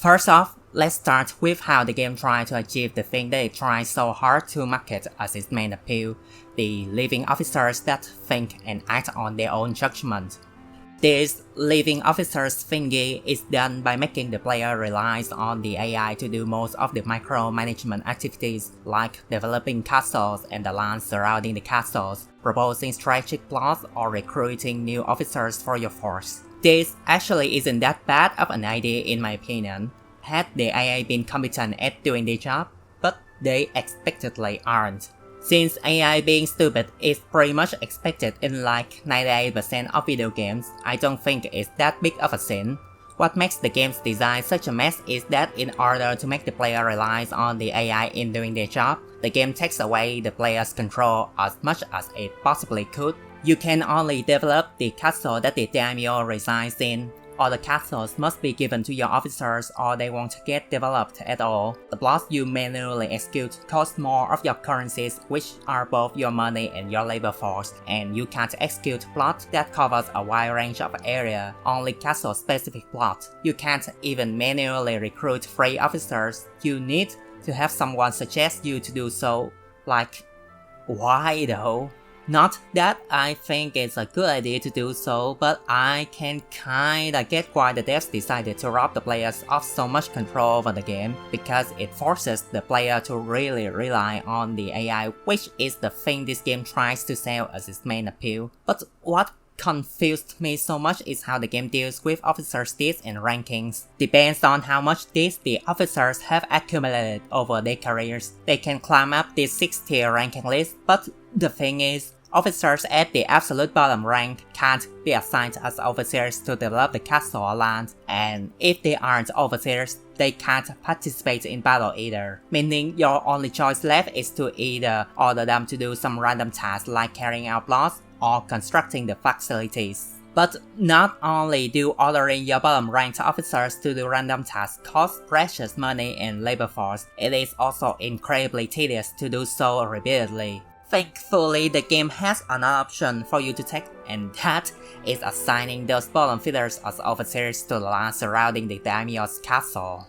First off, let's start with how the game tried to achieve the thing that it tried so hard to market as its main appeal, the living officers that think and act on their own judgment. This living officers thingy is done by making the player rely on the AI to do most of the micromanagement activities like developing castles and the land surrounding the castles, proposing strategic plots, or recruiting new officers for your force. This actually isn't that bad of an idea in my opinion, had the AI been competent at doing their job, but they expectedly aren't. Since AI being stupid is pretty much expected in like 98% of video games, I don't think it's that big of a sin. What makes the game's design such a mess is that in order to make the player rely on the AI in doing their job, the game takes away the player's control as much as it possibly could. You can only develop the castle that the daimyo resides in. All the castles must be given to your officers or they won't get developed at all. The plots you manually execute cost more of your currencies, which are both your money and your labor force, and you can't execute plot that covers a wide range of area, only castle specific plot. You can't even manually recruit free officers. You need to have someone suggest you to do so. Like, why though? Not that I think it's a good idea to do so, but I can kinda get why the devs decided to rob the players of so much control over the game, because it forces the player to really rely on the AI, which is the thing this game tries to sell as its main appeal. But what confused me so much is how the game deals with officer stats and rankings. Depends on how much stats the officers have accumulated over their careers. They can climb up this 6-tier ranking list, but the thing is, officers at the absolute bottom rank can't be assigned as overseers to develop the castle or land, and if they aren't overseers, they can't participate in battle either, meaning your only choice left is to either order them to do some random tasks like carrying out plots or constructing the facilities. But not only do ordering your bottom ranked officers to do random tasks cost precious money and labor force, it is also incredibly tedious to do so repeatedly. Thankfully, the game has an option for you to take, and that is assigning those bottom feeders as overseers to the land surrounding the daimyo's castle.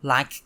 Like,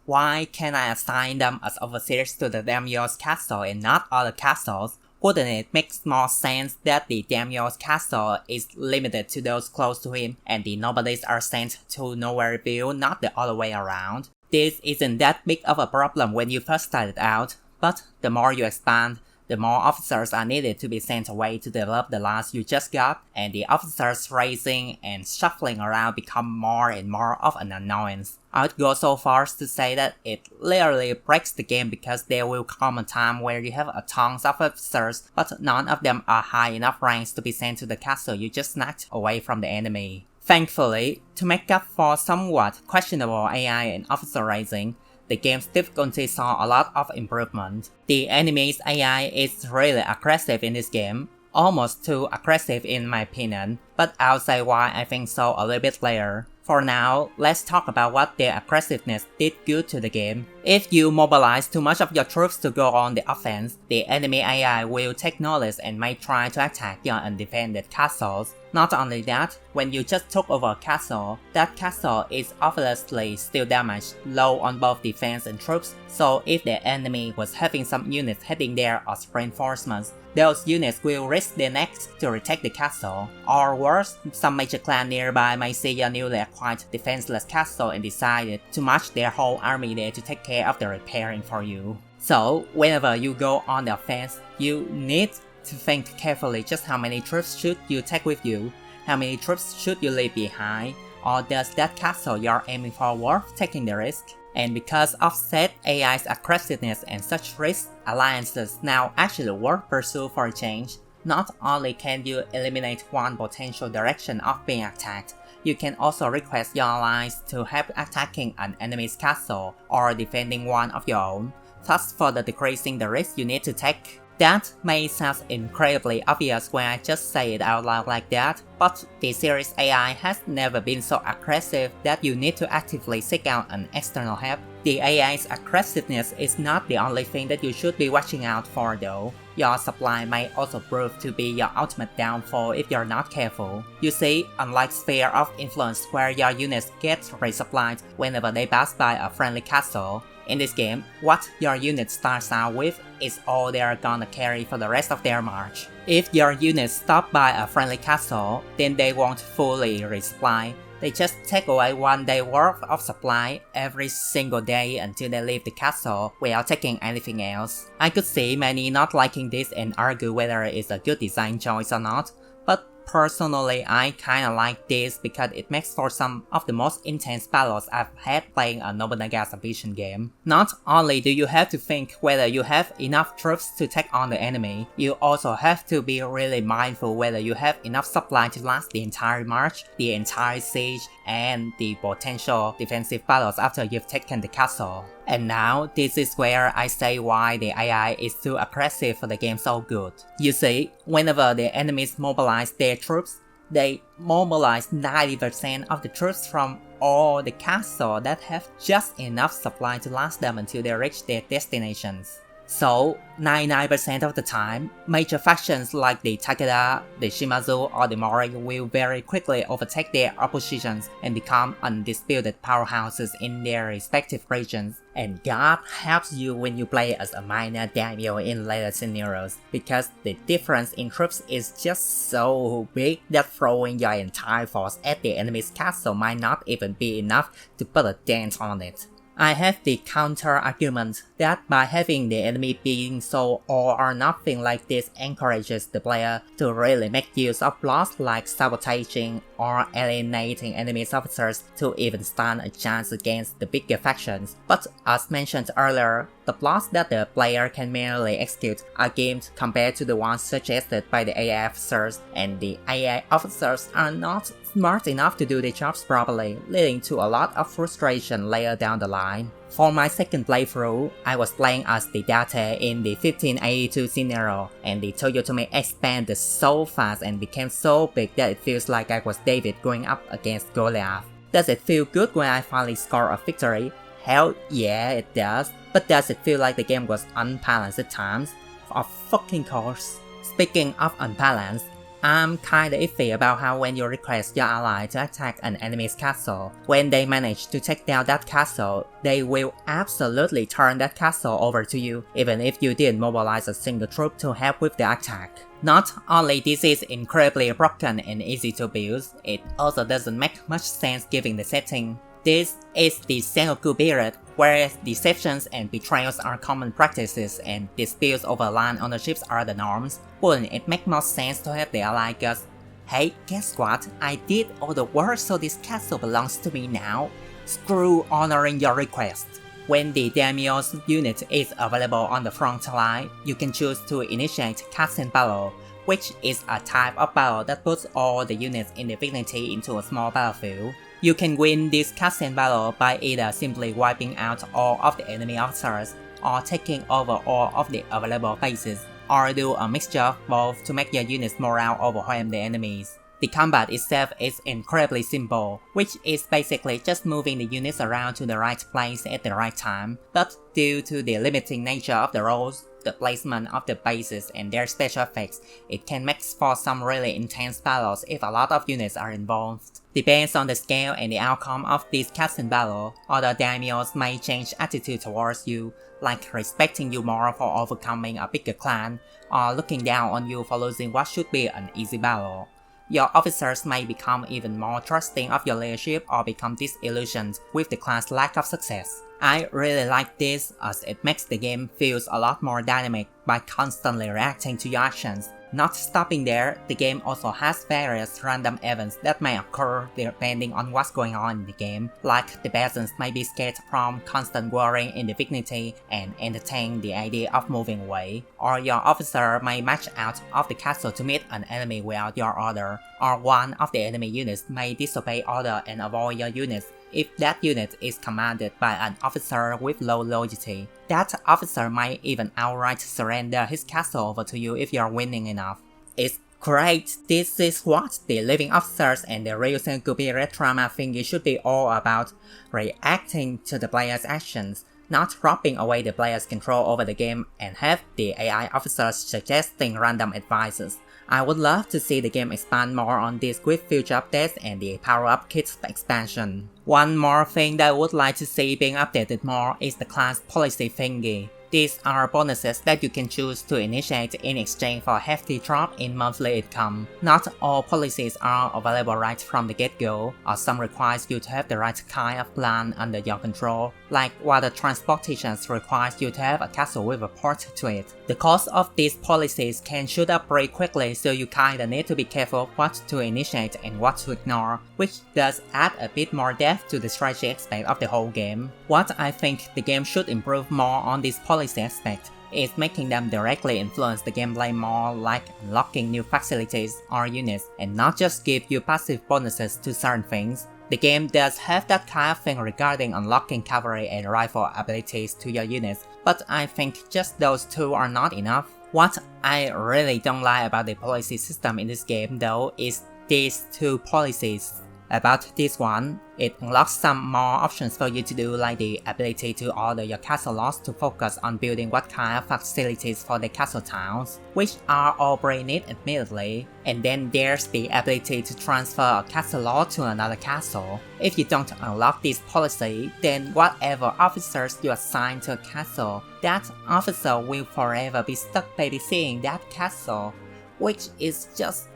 why can't I assign them as overseers to the daimyo's castle and not other castles? Wouldn't it make more sense that the daimyo's castle is limited to those close to him and the nobodies are sent to Nowhereville, not the other way around? This isn't that big of a problem when you first started out, but the more you expand, the more officers are needed to be sent away to develop the lands you just got, and the officers racing and shuffling around become more and more of an annoyance. I would go so far as to say that it literally breaks the game because there will come a time where you have tons of officers, but none of them are high enough ranks to be sent to the castle you just snatched away from the enemy. Thankfully, to make up for somewhat questionable AI and officer raising, the game's difficulty saw a lot of improvement. The enemy's AI is really aggressive in this game, almost too aggressive in my opinion, but I'll say why I think so a little bit later. For now, let's talk about what their aggressiveness did good to the game. If you mobilize too much of your troops to go on the offense, the enemy AI will take notice and may try to attack your undefended castles. Not only that, when you just took over a castle, that castle is obviously still damaged, low on both defense and troops, so if the enemy was having some units heading there as reinforcements, those units will risk their necks to retake the castle. Or worse, some major clan nearby may see your newly acquired defenseless castle and decided to march their whole army there to take care of the repairing for you. So, whenever you go on the offense, you need to think carefully just how many troops should you take with you, how many troops should you leave behind, or does that castle you're aiming for worth taking the risk? And because of said AI's aggressiveness and such risk, alliances now actually worth pursue for a change. Not only can you eliminate one potential direction of being attacked, you can also request your allies to help attacking an enemy's castle or defending one of your own, thus further decreasing the risk you need to take. That may sound incredibly obvious when I just say it out loud like that, but the series AI has never been so aggressive that you need to actively seek out an external help. The AI's aggressiveness is not the only thing that you should be watching out for though. Your supply may also prove to be your ultimate downfall if you're not careful. You see, unlike Sphere of Influence where your units get resupplied whenever they pass by a friendly castle, in this game, what your unit starts out with is all they're gonna carry for the rest of their march. If your units stop by a friendly castle, then they won't fully resupply. They just take away 1 day worth of supply every single day until they leave the castle without taking anything else. I could see many not liking this and argue whether it's a good design choice or not, but personally I kinda like this because it makes for some of the most intense battles I've had playing a Nobunaga Ambition game. Not only do you have to think whether you have enough troops to take on the enemy, you also have to be really mindful whether you have enough supply to last the entire march, the entire siege, and the potential defensive battles after you've taken the castle. And now, this is where I say why the AI is too aggressive for the game so good. You see, whenever the enemies mobilize their troops, they mobilize 90% of the troops from all the castles that have just enough supply to last them until they reach their destinations. So, 99% of the time, major factions like the Takeda, the Shimazu, or the Mori will very quickly overtake their oppositions and become undisputed powerhouses in their respective regions. And God helps you when you play as a minor daimyo in later scenarios, because the difference in troops is just so big that throwing your entire force at the enemy's castle might not even be enough to put a dent on it. I have the counter-argument that by having the enemy being so all or nothing like this encourages the player to really make use of flaws like sabotaging or alienating enemy's officers to even stand a chance against the bigger factions. But as mentioned earlier, the flaws that the player can merely execute are gamed compared to the ones suggested by the AI officers, and the AI officers are not smart enough to do their jobs properly, leading to a lot of frustration later down the line. For my second playthrough, I was playing as the Date in the 1582 scenario, and the Toyotomi expanded so fast and became so big that it feels like I was David going up against Goliath. Does it feel good when I finally score a victory? Hell yeah, it does. But does it feel like the game was unbalanced at times? Of fucking course. Speaking of unbalanced, I'm kinda iffy about how when you request your ally to attack an enemy's castle, when they manage to take down that castle, they will absolutely turn that castle over to you, even if you didn't mobilize a single troop to help with the attack. Not only this is incredibly broken and easy to abuse, it also doesn't make much sense given the setting. This is the Sengoku period, where deceptions and betrayals are common practices and disputes over land ownerships are the norms. Wouldn't it make more sense to have the ally guess, "Hey, guess what? I did all the work so this castle belongs to me now. Screw honoring your request." When the daimyo's unit is available on the front line, you can choose to initiate Castle Battle, which is a type of battle that puts all the units in the vicinity into a small battlefield. You can win this Castle Battle by either simply wiping out all of the enemy officers, or taking over all of the available bases, or do a mixture of both to make your units morale overwhelm the enemies. The combat itself is incredibly simple, which is basically just moving the units around to the right place at the right time, but due to the limiting nature of the roles, the placement of the bases and their special effects, it can make for some really intense battles if a lot of units are involved. Depends on the scale and the outcome of this castle battle, other daimyos may change attitude towards you, like respecting you more for overcoming a bigger clan, or looking down on you for losing what should be an easy battle. Your officers may become even more trusting of your leadership or become disillusioned with the clan's lack of success. I really like this as it makes the game feels a lot more dynamic by constantly reacting to your actions. Not stopping there, the game also has various random events that may occur depending on what's going on in the game, like the peasants may be scared from constant worrying in the vicinity and entertain the idea of moving away, or your officer may march out of the castle to meet an enemy without your order, or one of the enemy units may disobey order and avoid your units if that unit is commanded by an officer with low loyalty. That officer might even outright surrender his castle over to you if you're winning enough. It's Great, this is what the living officers and the real Sengoku drama thingy should be all about, reacting to the player's actions, not robbing away the player's control over the game and have the AI officers suggesting random advices. I would love to see the game expand more on this with future updates and the power-up kit expansion. One more thing that I would like to see being updated more is the class policy thingy. These are bonuses that you can choose to initiate in exchange for a hefty drop in monthly income. Not all policies are available right from the get-go, or some requires you to have the right kind of plan under your control, like water transportation requires you to have a castle with a port to it. The cost of these policies can shoot up pretty quickly, so you kinda need to be careful what to initiate and what to ignore, which does add a bit more depth to the strategy aspect of the whole game. What I think the game should improve more on this policy aspect is making them directly influence the gameplay more, like unlocking new facilities or units and not just give you passive bonuses to certain things. The game does have that kind of thing regarding unlocking cavalry and rifle abilities to your units, but I think just those two are not enough. What I really don't like about the policy system in this game though is these two policies. About this one, it unlocks some more options for you to do, like the ability to order your castle lords to focus on building what kind of facilities for the castle towns, which are all pretty neat admittedly, and then there's the ability to transfer a castle lord to another castle. If you don't unlock this policy, then whatever officers you assign to a castle, that officer will forever be stuck babysitting that castle, which is just...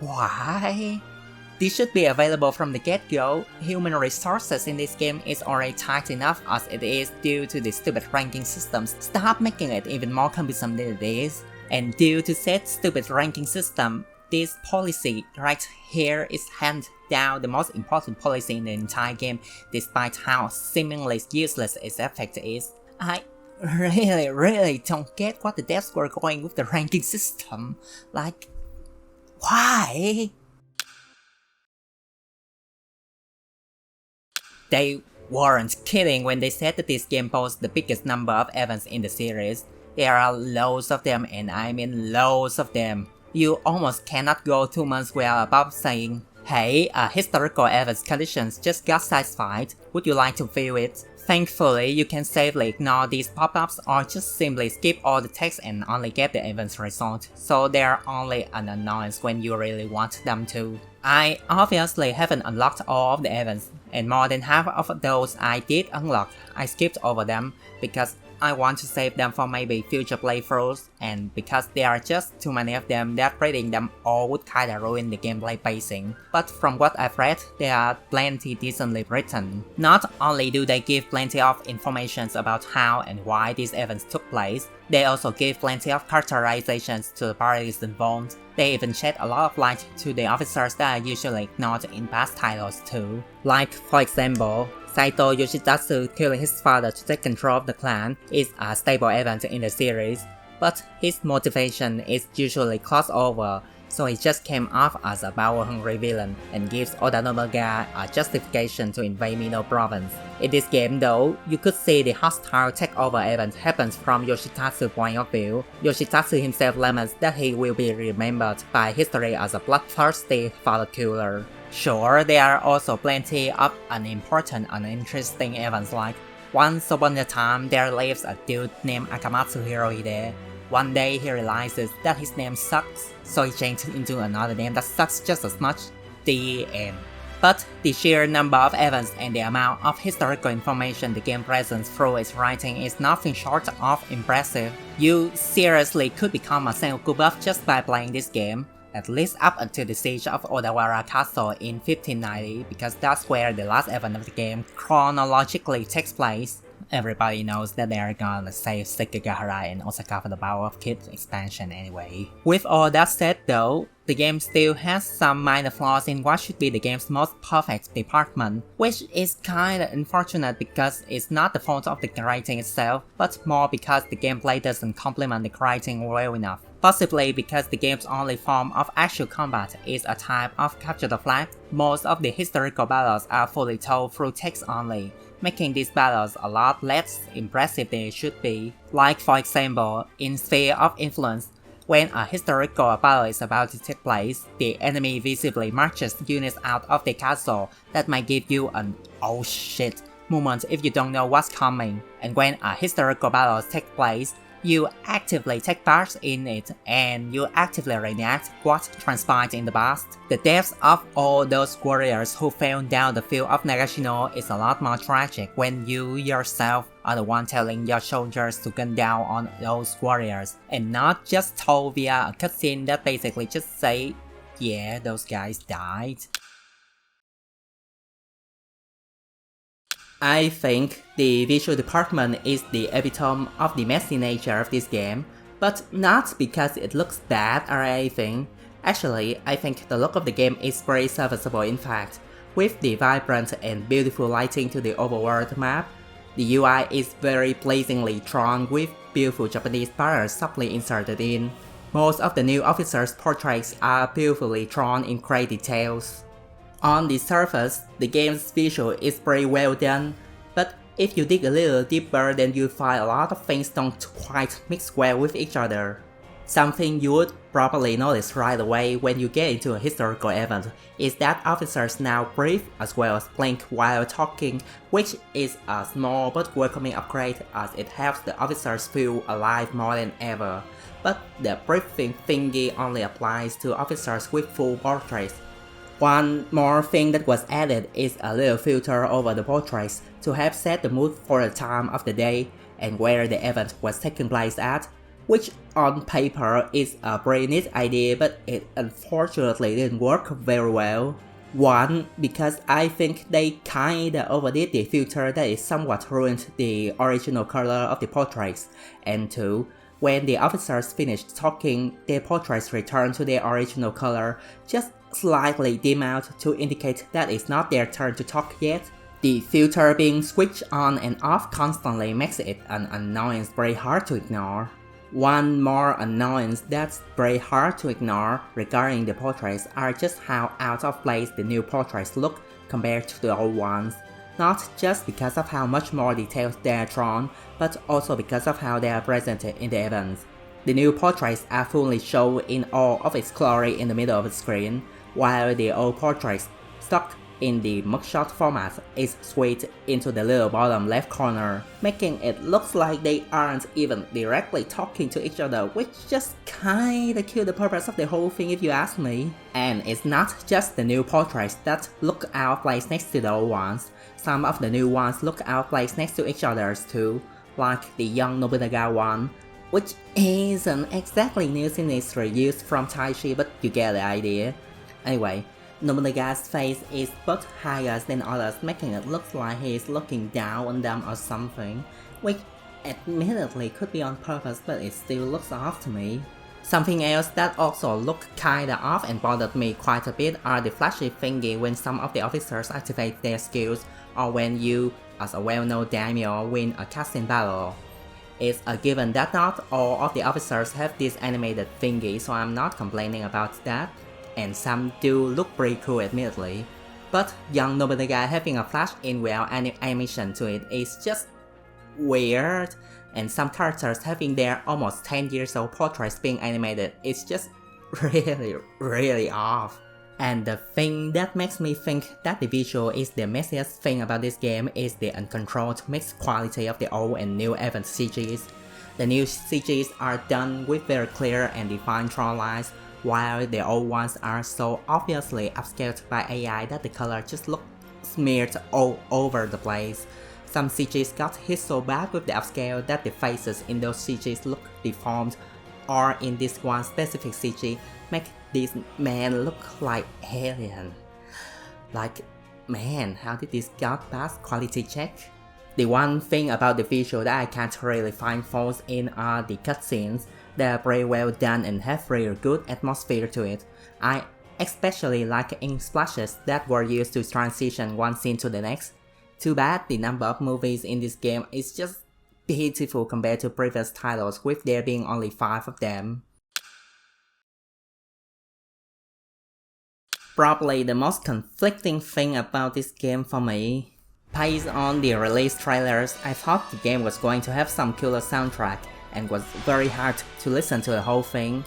why? This should be available from the get-go. Human resources in this game is already tight enough as it is due to the stupid ranking systems. Stop making it even more cumbersome than it is. And due to said stupid ranking system, this policy right here is hands down the most important policy in the entire game, despite how seemingly useless its effect is. I really don't get what the devs were going with the ranking system. Like, why? They weren't kidding when they said that this game boasts the biggest number of events in the series. There are loads of them, and I mean loads of them. You almost cannot go 2 months without above saying, "Hey, a historical events conditions just got satisfied, would you like to view it?" Thankfully, you can safely ignore these pop-ups or just simply skip all the text and only get the event's result, so they're only an annoyance when you really want them to. I obviously haven't unlocked all of the events, and more than half of those I did unlock, I skipped over them because I want to save them for maybe future playthroughs, and because there are just too many of them that reading them all would kinda ruin the gameplay pacing. But from what I've read, they are plenty decently written. Not only do they give plenty of information about how and why these events took place, they also give plenty of characterizations to the parties involved. They even shed a lot of light to the officers that are usually ignored in past titles too. Like, for example, Saito Yoshitatsu killing his father to take control of the clan is a stable event in the series, but his motivation is usually glossed over, so he just came off as a power-hungry villain and gives Oda Nobunaga a justification to invade Mino province. In this game though, you could see the hostile takeover event happens from Yoshitatsu's point of view. Yoshitatsu himself laments that he will be remembered by history as a bloodthirsty father killer. Sure, there are also plenty of unimportant and uninteresting events like, once upon a time there lives a dude named Akamatsu Hirohide. One day he realizes that his name sucks, so he changes into another name that sucks just as much. The end. But the sheer number of events and the amount of historical information the game presents through its writing is nothing short of impressive. You seriously could become a Sengoku buff just by playing this game, at least up until the siege of Odawara Castle in 1590, because that's where the last event of the game chronologically takes place. Everybody knows that they're gonna save Sekigahara and Osaka for the Power of Kid expansion anyway. With all that said though, the game still has some minor flaws in what should be the game's most perfect department, which is kinda unfortunate because it's not the fault of the writing itself, but more because the gameplay doesn't complement the writing well enough. Possibly because the game's only form of actual combat is a type of capture the flag, most of the historical battles are fully told through text only, making these battles a lot less impressive than it should be. Like for example, in Sphere of Influence, When a historical battle is about to take place, the enemy visibly marches units out of the castle that might give you an "oh shit" moment if you don't know what's coming. And when a historical battle takes place, you actively take part in it and you actively reenact what transpired in the past. The deaths of all those warriors who fell down the field of Nagashino is a lot more tragic when you yourself are the one telling your soldiers to gun down on those warriors, and not just told via a cutscene that basically just say, yeah, those guys died. I think the visual department is the epitome of the messy nature of this game, but not because it looks bad or anything. Actually, I think the look of the game is very serviceable in fact. With the vibrant and beautiful lighting to the overworld map, the UI is very pleasingly drawn with beautiful Japanese banners subtly inserted in. Most of the new officers' portraits are beautifully drawn in great details. On the surface, the game's visual is very well done, but if you dig a little deeper then you'll find a lot of things don't quite mix well with each other. Something you would probably notice right away when you get into a historical event is that officers now breathe as well as blink while talking, which is a small but welcoming upgrade as it helps the officers feel alive more than ever. But the breathing thingy only applies to officers with full portraits. One more thing that was added is a little filter over the portraits to help set the mood for the time of the day and where the event was taking place at, which on paper is a very neat idea but it unfortunately didn't work very well. One, because I think they kinda overdid the filter that it somewhat ruined the original color of the portraits, and two, when the officers finished talking, their portraits returned to their original color, just slightly dim out to indicate that it's not their turn to talk yet. The filter being switched on and off constantly makes it an annoyance very hard to ignore. One more annoyance that's very hard to ignore regarding the portraits are just how out of place the new portraits look compared to the old ones. Not just because of how much more details they are drawn, but also because of how they are presented in the events. The new portraits are fully shown in all of its glory in the middle of the screen, while the old portraits, stuck in the mugshot format, is swayed into the little bottom left corner, making it look like they aren't even directly talking to each other, which just kinda killed the purpose of the whole thing if you ask me. And it's not just the new portraits that look out of place next to the old ones. Some of the new ones look out of place next to each other too, like the young Nobunaga one, which isn't exactly new since reused from Taichi, but you get the idea. Anyway, Nobunaga's face is but higher than others, making it look like he is looking down on them or something, which admittedly could be on purpose, but it still looks off to me. Something else that also looked kinda off and bothered me quite a bit are the flashy thingy when some of the officers activate their skills, or when you, as a well-known daimyo, win a casting battle. It's a given that not all of the officers have this animated thingy, so I'm not complaining about that, and some do look pretty cool admittedly, but young Nobunaga having a flash in well animation to it is just weird, and some characters having their almost 10 years old portraits being animated is just really off. And the thing that makes me think that the visual is the messiest thing about this game is the uncontrolled mixed quality of the old and new event CGs. The new CGs are done with very clear and defined draw lines, while the old ones are so obviously upscaled by AI that the color just looks smeared all over the place. Some CGs got hit so bad with the upscale that the faces in those CGs look deformed, or in this one specific CG, make this man look like alien. Like, man, how did this get past quality check? The one thing about the visual that I can't really find faults in are the cutscenes. They're very well done and have really good atmosphere to it. I especially like ink splashes that were used to transition one scene to the next. Too bad the number of movies in this game is just pitiful compared to previous titles, with there being only 5 of them. Probably the most conflicting thing about this game for me. Based on the release trailers, I thought the game was going to have some killer soundtrack and was very hard to listen to the whole thing.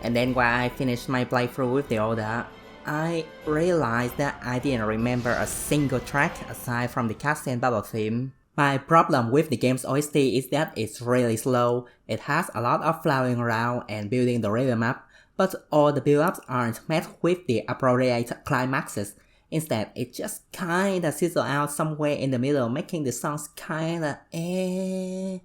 And then while I finished my playthrough with the order, I realized that I didn't remember a single track aside from the cutscene battle theme. My problem with the game's OST is that it's really slow. It has a lot of flowing around and building the rhythm up, but all the build-ups aren't met with the appropriate climaxes. Instead, it just kinda sizzles out somewhere in the middle, making the songs kinda eh.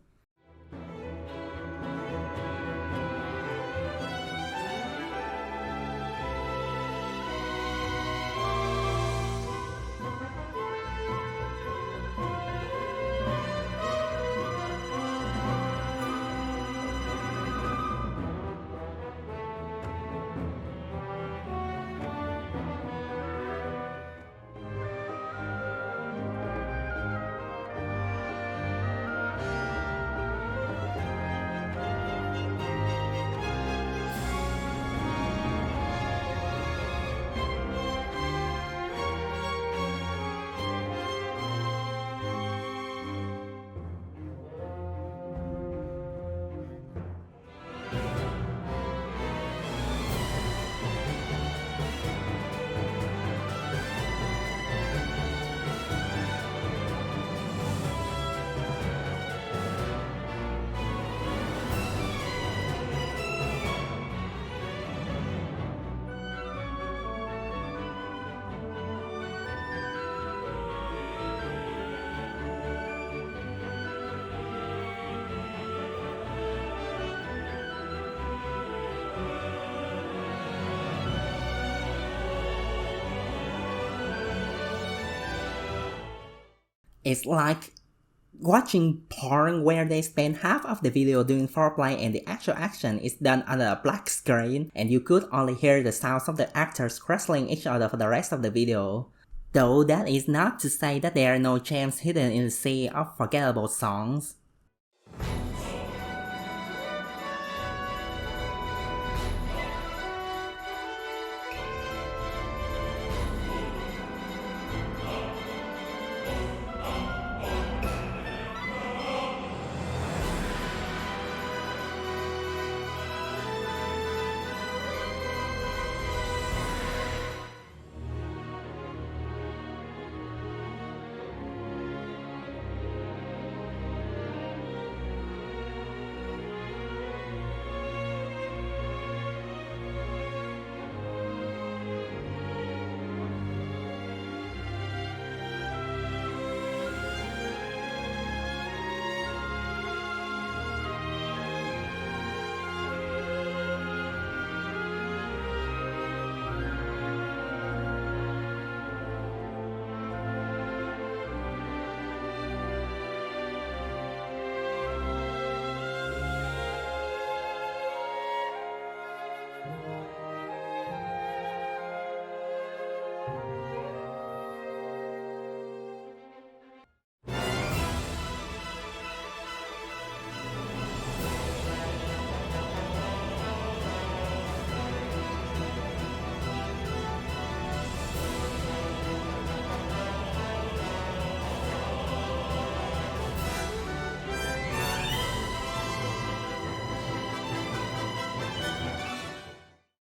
It's like watching porn where they spend half of the video doing foreplay and the actual action is done under a black screen and you could only hear the sounds of the actors wrestling each other for the rest of the video. Though that is not to say that there are no gems hidden in the sea of forgettable songs.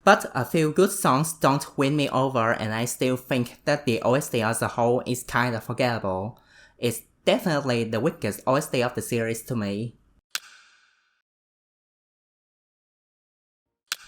But a few good songs don't win me over and I still think that the OST as a whole is kinda forgettable. It's definitely the weakest OST of the series to me.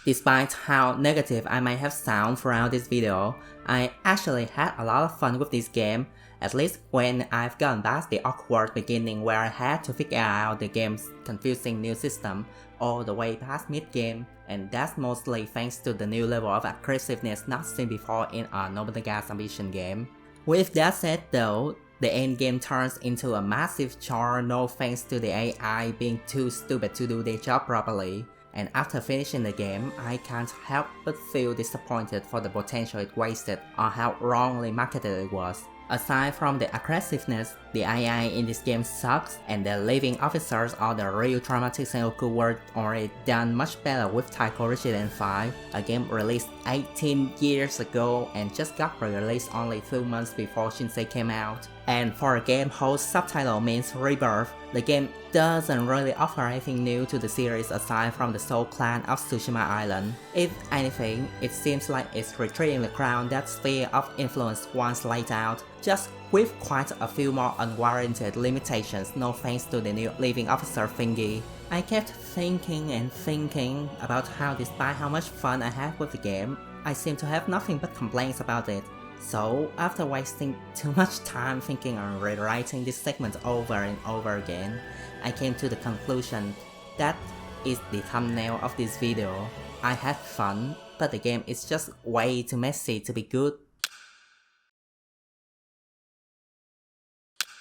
Despite how negative I might have sounded throughout this video, I actually had a lot of fun with this game, at least when I've gotten past the awkward beginning where I had to figure out the game's confusing new system all the way past mid-game, and that's mostly thanks to the new level of aggressiveness not seen before in a Nobunaga Ambition game. With that said though, the endgame turns into a massive chore no thanks to the AI being too stupid to do their job properly. And after finishing the game, I can't help but feel disappointed for the potential it wasted on how wrongly marketed it was. Aside from the aggressiveness, the AI in this game sucks, and the living officers are the real dramatic Sengoku were already done much better with Taiko Resident 5, a game released 18 years ago and just got re-released only 2 months before Shinsei came out. And for a game whose subtitle means rebirth, the game doesn't really offer anything new to the series aside from the Soul Clan of Tsushima Island. If anything, it seems like it's retreating the ground that sphere of influence once laid out, just with quite a few more unwarranted limitations no thanks to the new living officer thingy. I kept thinking and thinking about how despite how much fun I have with the game, I seem to have nothing but complaints about it. So, after wasting too much time thinking and rewriting this segment over and over again, I came to the conclusion that is the thumbnail of this video. I had fun, but the game is just way too messy to be good.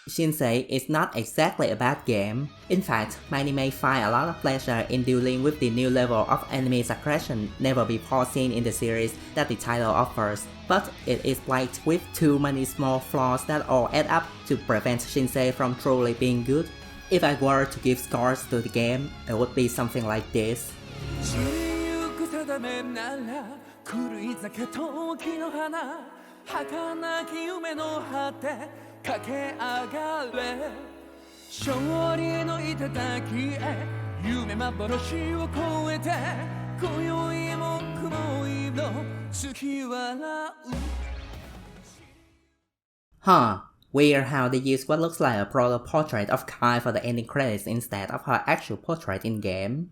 Shinsei is not exactly a bad game. In fact, many may find a lot of pleasure in dealing with the new level of enemy aggression never before seen in the series that the title offers, but it is plagued with too many small flaws that all add up to prevent Shinsei from truly being good. If I were to give scores to the game, it would be something like this. Huh, weird how they use what looks like a proto-portrait of Kai for the ending credits instead of her actual portrait in-game.